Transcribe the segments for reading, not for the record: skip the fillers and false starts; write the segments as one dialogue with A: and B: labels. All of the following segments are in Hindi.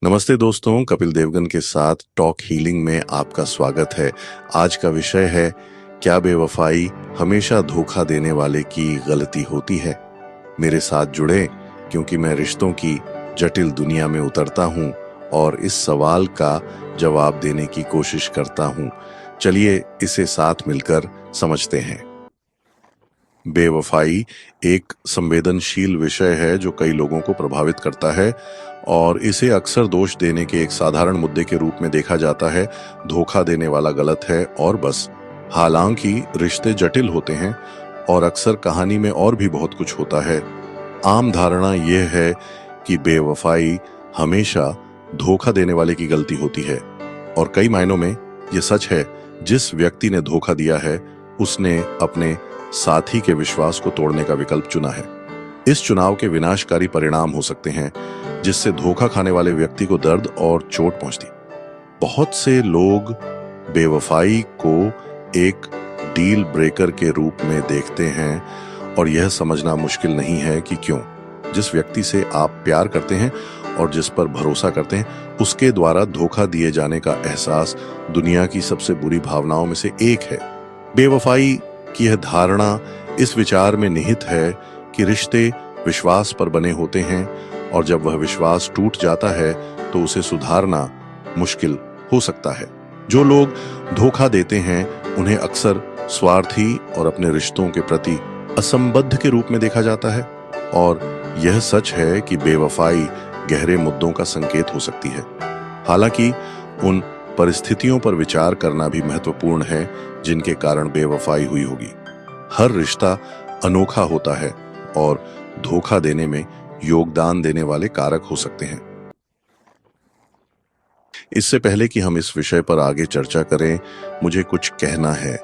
A: नमस्ते दोस्तों, कपिल देवगन के साथ टॉक हीलिंग में आपका स्वागत है। आज का विषय है, क्या बेवफाई हमेशा धोखा देने वाले की गलती होती है? मेरे साथ जुड़े, क्योंकि मैं रिश्तों की जटिल दुनिया में उतरता हूं और इस सवाल का जवाब देने की कोशिश करता हूं। चलिए इसे साथ मिलकर समझते हैं। बेवफाई एक संवेदनशील विषय है जो कई लोगों को प्रभावित करता है और इसे अक्सर दोष देने के एक साधारण मुद्दे के रूप में देखा जाता है। धोखा देने वाला गलत है और बस। हालांकि रिश्ते जटिल होते हैं और अक्सर कहानी में और भी बहुत कुछ होता है। आम धारणा यह है कि बेवफाई हमेशा धोखा देने वाले की गलती होती है और कई मायनों में यह सच है। जिस व्यक्ति ने धोखा दिया है उसने अपने साथी के विश्वास को तोड़ने का विकल्प चुना है। इस चुनाव के विनाशकारी परिणाम हो सकते हैं, जिससे धोखा खाने वाले व्यक्ति को दर्द और चोट पहुंचती। बहुत से लोग बेवफाई को एक डील ब्रेकर के रूप में देखते हैं और यह समझना मुश्किल नहीं है कि क्यों। जिस व्यक्ति से आप प्यार करते हैं और जिस पर भरोसा करते हैं, उसके द्वारा धोखा दिए जाने का एहसास दुनिया की सबसे बुरी भावनाओं में से एक है। बेवफाई की यह धारणा इस विचार में निहित है कि रिश्ते विश्वास पर बने होते हैं और जब वह विश्वास टूट जाता है तो उसे सुधारना मुश्किल हो सकता है। जो लोग धोखा देते हैं उन्हें अक्सर स्वार्थी और अपने रिश्तों के प्रति असंबद्ध के रूप में देखा जाता है और यह सच है कि बेवफाई गहरे मुद्दों का संकेत हो सकती है। हालांकि उन परिस्थितियों पर विचार करना भी महत्वपूर्ण है जिनके कारण बेवफाई हुई होगी। हर रिश्ता अनोखा होता है और धोखा देने में योगदान देने वाले कारक हो सकते हैं। इससे पहले कि हम इस विषय पर आगे चर्चा करें, मुझे कुछ कहना है।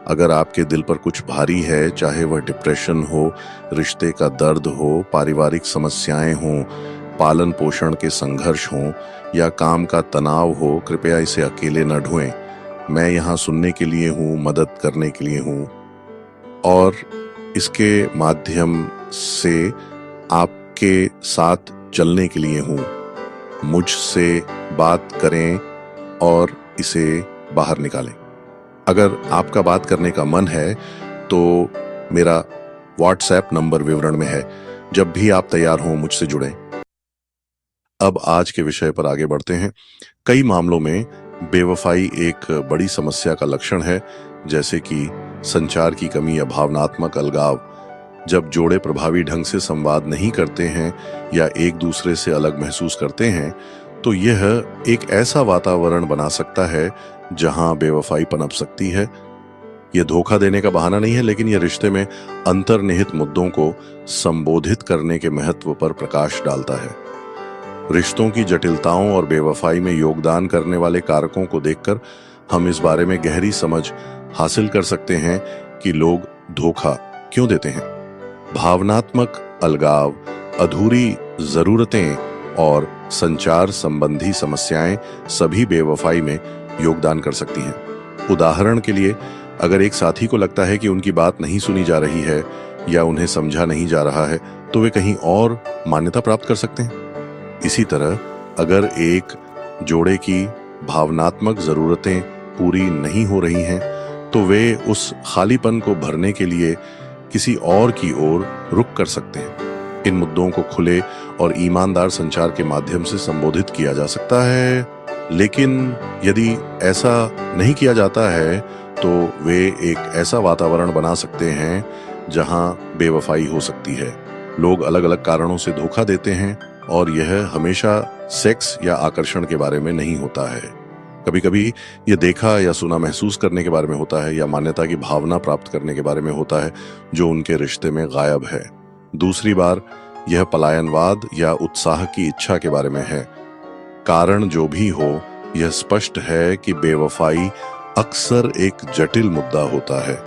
A: अगर आपके दिल पर कुछ भारी है, चाहे वह डिप्रेशन हो, रिश्ते का दर्द हो, पारिवारिक समस्याएं हों, पालन पोषण के संघर्ष हों या काम का तनाव हो, कृपया इसे अकेले न ढोएं। मैं यहाँ सुनने के लिए हूँ, मदद करने के लिए हूँ और इसके माध्यम से आपके साथ चलने के लिए हूँ। मुझसे बात करें और इसे बाहर निकालें। अगर आपका बात करने का मन है तो मेरा व्हाट्सएप नंबर विवरण में है। जब भी आप तैयार हों मुझसे जुड़ें। अब आज के विषय पर आगे बढ़ते हैं। कई मामलों में बेवफाई एक बड़ी समस्या का लक्षण है, जैसे कि संचार की कमी या भावनात्मक अलगाव। जब जोड़े प्रभावी ढंग से संवाद नहीं करते हैं या एक दूसरे से अलग महसूस करते हैं, तो यह एक ऐसा वातावरण बना सकता है जहां बेवफाई पनप सकती है। यह धोखा देने का बहाना नहीं है, लेकिन यह रिश्ते में अंतर्निहित मुद्दों को संबोधित करने के महत्व पर प्रकाश डालता है। रिश्तों की जटिलताओं और बेवफाई में योगदान करने वाले कारकों को देखकर हम इस बारे में गहरी समझ हासिल कर सकते हैं कि लोग धोखा क्यों देते हैं। भावनात्मक अलगाव, अधूरी जरूरतें और संचार संबंधी समस्याएं सभी बेवफाई में योगदान कर सकती हैं। उदाहरण के लिए, अगर एक साथी को लगता है कि उनकी बात नहीं सुनी जा रही है या उन्हें समझा नहीं जा रहा है, तो वे कहीं और मान्यता प्राप्त कर सकते हैं। इसी तरह अगर एक जोड़े की भावनात्मक जरूरतें पूरी नहीं हो रही हैं, तो वे उस खालीपन को भरने के लिए किसी और की ओर रुख कर सकते हैं। इन मुद्दों को खुले और ईमानदार संचार के माध्यम से संबोधित किया जा सकता है, लेकिन यदि ऐसा नहीं किया जाता है तो वे एक ऐसा वातावरण बना सकते हैं जहां बेवफाई हो सकती है। लोग अलग अलग कारणों से धोखा देते हैं और यह हमेशा सेक्स या आकर्षण के बारे में नहीं होता है। कभी कभी यह देखा या सुना महसूस करने के बारे में होता है या मान्यता की भावना प्राप्त करने के बारे में होता है जो उनके रिश्ते में गायब है। दूसरी बार यह पलायनवाद या उत्साह की इच्छा के बारे में है। कारण जो भी हो, यह स्पष्ट है कि बेवफाई अक्सर एक जटिल मुद्दा होता है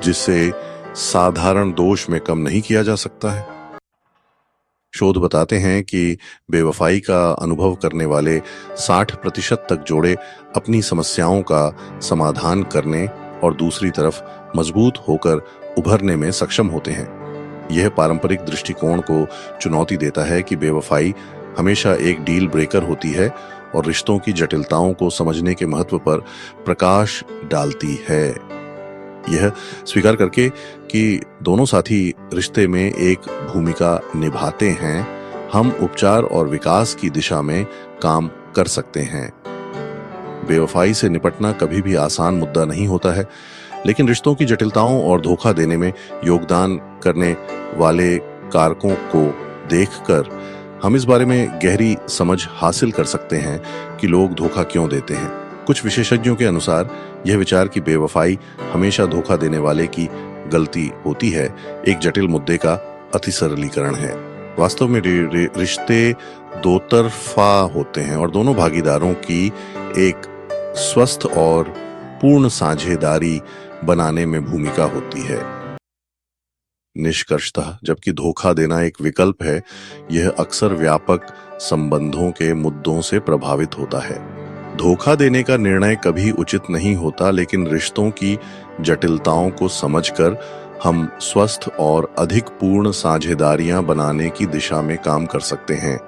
A: जिसे साधारण दोष में कम नहीं किया जा सकता है। शोध बताते हैं कि बेवफाई का अनुभव करने वाले 60% तक जोड़े अपनी समस्याओं का समाधान करने और दूसरी तरफ मजबूत होकर उभरने में सक्षम होते हैं। यह पारंपरिक दृष्टिकोण को चुनौती देता है कि बेवफाई हमेशा एक डील ब्रेकर होती है और रिश्तों की जटिलताओं को समझने के महत्व पर प्रकाश डालती है। यह स्वीकार करके कि दोनों साथी रिश्ते में एक भूमिका निभाते हैं, हम उपचार और विकास की दिशा में काम कर सकते हैं। बेवफाई से निपटना कभी भी आसान मुद्दा नहीं होता है, लेकिन रिश्तों की जटिलताओं और धोखा देने में योगदान करने वाले कारकों को देखकर हम इस बारे में गहरी समझ हासिल कर सकते हैं कि लोग धोखा क्यों देते हैं। कुछ विशेषज्ञों के अनुसार यह विचार कि बेवफाई हमेशा धोखा देने वाले की गलती होती है, एक जटिल मुद्दे का अति सरलीकरण है। वास्तव में रिश्ते दो तरफा होते हैं और दोनों भागीदारों की एक स्वस्थ और पूर्ण साझेदारी बनाने में भूमिका होती है। निष्कर्षतः जबकि धोखा देना एक विकल्प है, यह अक्सर व्यापक संबंधों के मुद्दों से प्रभावित होता है। धोखा देने का निर्णय कभी उचित नहीं होता, लेकिन रिश्तों की जटिलताओं को समझकर हम स्वस्थ और अधिक पूर्ण साझेदारियां बनाने की दिशा में काम कर सकते हैं।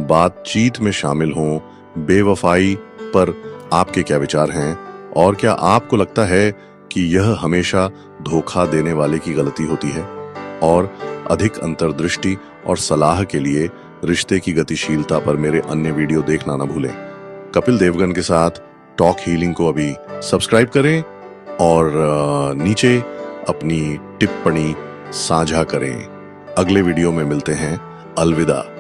A: बातचीत में शामिल हों। बेवफाई पर आपके क्या विचार हैं और क्या आपको लगता है कि यह हमेशा धोखा देने वाले की गलती होती है? और अधिक अंतर्दृष्टि और सलाह के लिए रिश्ते की गतिशीलता पर मेरे अन्य वीडियो देखना ना भूलें। कपिल देवगन के साथ टॉक हीलिंग को अभी सब्सक्राइब करें और नीचे अपनी टिप्पणी साझा करें। अगले वीडियो में मिलते हैं। अलविदा।